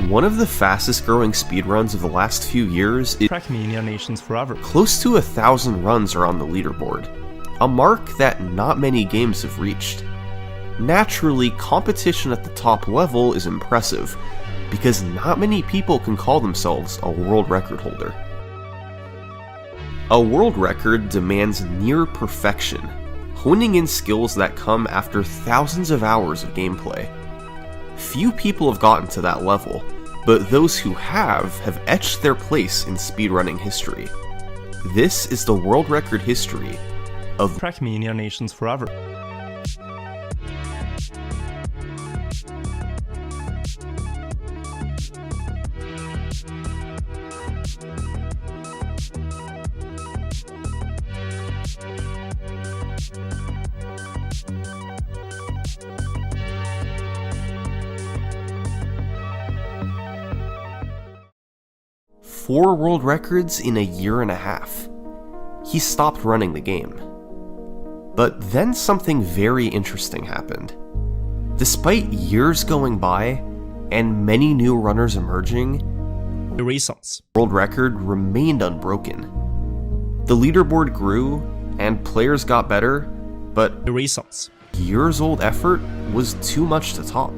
One of the fastest growing speedruns of the last few years is Trackmania Nations Forever. Close to 1,000 runs are on the leaderboard, a mark that not many games have reached. Naturally, competition at the top level is impressive, because not many people can call themselves a world record holder. A world record demands near perfection, honing in skills that come after thousands of hours of gameplay. Few people have gotten to that level, but those who have etched their place in speedrunning history. This is the world record history of Trackmania Nations Forever. Four world records in a year and a half. He stopped running the game. But then something very interesting happened. Despite years going by and many new runners emerging, The reasons. the world record remained unbroken. The leaderboard grew and players got better, but The reasons. years-old effort was too much to top.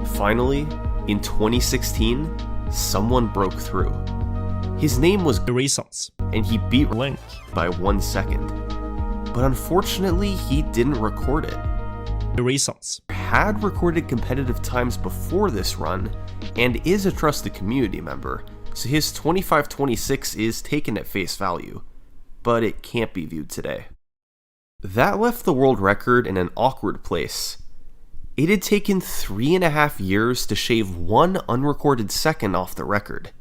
Finally, in 2016, someone broke through. His name was The reasons. and he beat Link. by 1 second. But unfortunately, he didn't record it. The reasons. Had recorded competitive times before this run, and is a trusted community member, so his 25:26 is taken at face value, but it can't be viewed today. That left the world record in an awkward place. It had taken 3.5 years to shave one unrecorded second off the record.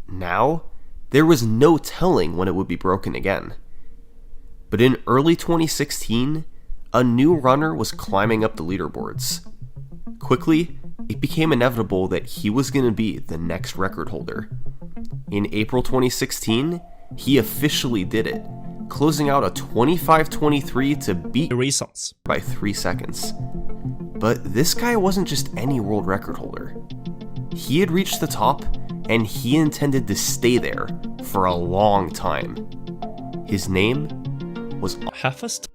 Now, there was no telling when it would be broken again. But in early 2016, a new runner was climbing up the leaderboards. Quickly, it became inevitable that he was going to be the next record holder. In April 2016, he officially did it, closing out a 25:23 to beat The reasons. by 3 seconds. But this guy wasn't just any world record holder. He had reached the top, and he intended to stay there for a long time. His name was Hefest.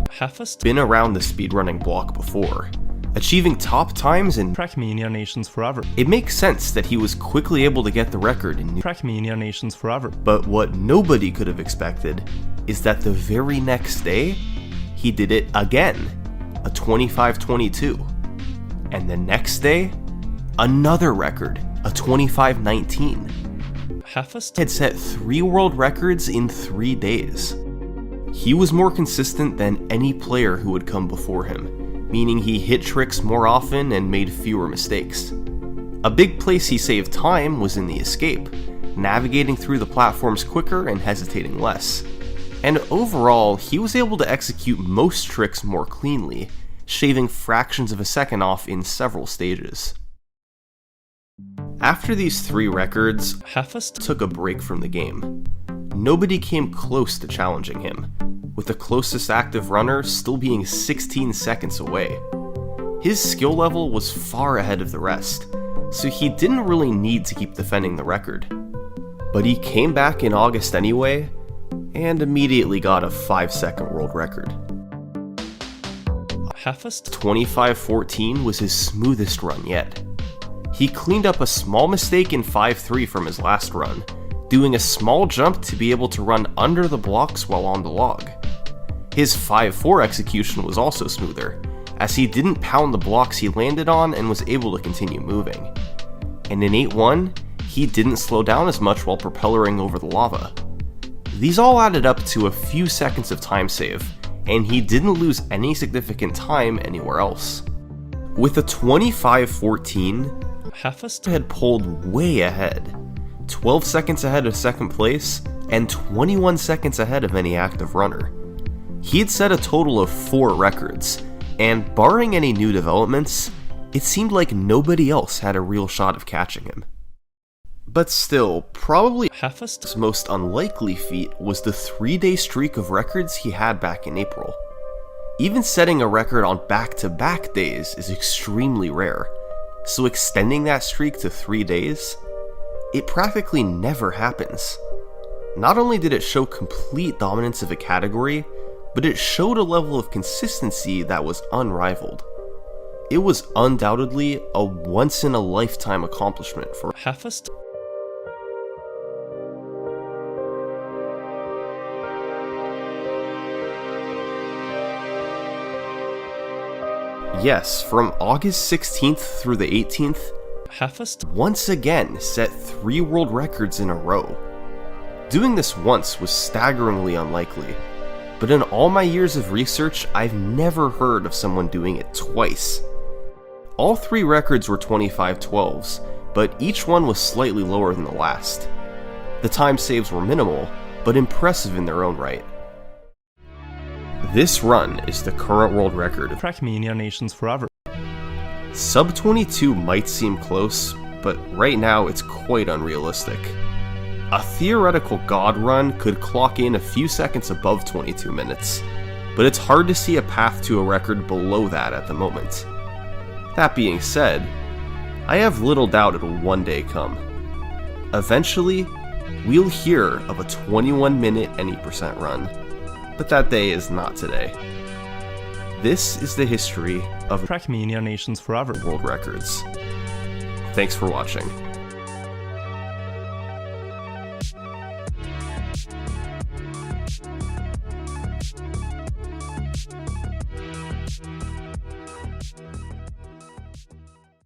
Hefest. been around the speedrunning block before, achieving top times, and Trackmania Nations Forever. it makes sense that he was quickly able to get the record in New. Trackmania Nations Forever. But what nobody could have expected is that the very next day, he did it again, a 25:22. And the next day, another record, a 25:19. Hefest. Had set 3 world records in 3 days. He was more consistent than any player who had come before him, meaning he hit tricks more often and made fewer mistakes. A big place he saved time was in the escape, navigating through the platforms quicker and hesitating less. And overall, he was able to execute most tricks more cleanly, shaving fractions of a second off in several stages. After these 3 records, Hefest. took a break from the game. Nobody came close to challenging him, with the closest active runner still being 16 seconds away. His skill level was far ahead of the rest, so he didn't really need to keep defending the record. But he came back in August anyway, and immediately got a 5-second world record. Hefest. 25:14 was his smoothest run yet. He cleaned up a small mistake in 5.3 from his last run, doing a small jump to be able to run under the blocks while on the log. His 5.4 execution was also smoother, as he didn't pound the blocks he landed on and was able to continue moving. And in 8.1, he didn't slow down as much while propellering over the lava. These all added up to a few seconds of time save, and he didn't lose any significant time anywhere else. With a 25:14, Heffest had pulled way ahead, 12 seconds ahead of second place, and 21 seconds ahead of any active runner. He had set a total of 4 records, and barring any new developments, it seemed like nobody else had a real shot of catching him. But still, probably Heffest his most unlikely feat was the 3-day streak of records he had back in April. Even setting a record on back-to-back days is extremely rare, so extending that streak to 3 days, it practically never happens. Not only did it show complete dominance of a category, but it showed a level of consistency that was unrivaled. It was undoubtedly a once-in-a-lifetime accomplishment for Heffest Yes, from August 16th through the 18th, Heffest once again set 3 world records in a row. Doing this once was staggeringly unlikely, but in all my years of research, I've never heard of someone doing it twice. All 3 records were 25:12s, but each one was slightly lower than the last. The time saves were minimal, but impressive in their own right. This run is the current world record. Trackmania Nations Forever. Sub 22 might seem close, but right now it's quite unrealistic. A theoretical god run could clock in a few seconds above 22 minutes, but it's hard to see a path to a record below that at the moment. That being said, I have little doubt it'll one day come. Eventually, we'll hear of a 21-minute any percent run, but that day is not today. This is the history of Trackmania Nations Forever. world records. Thanks for watching.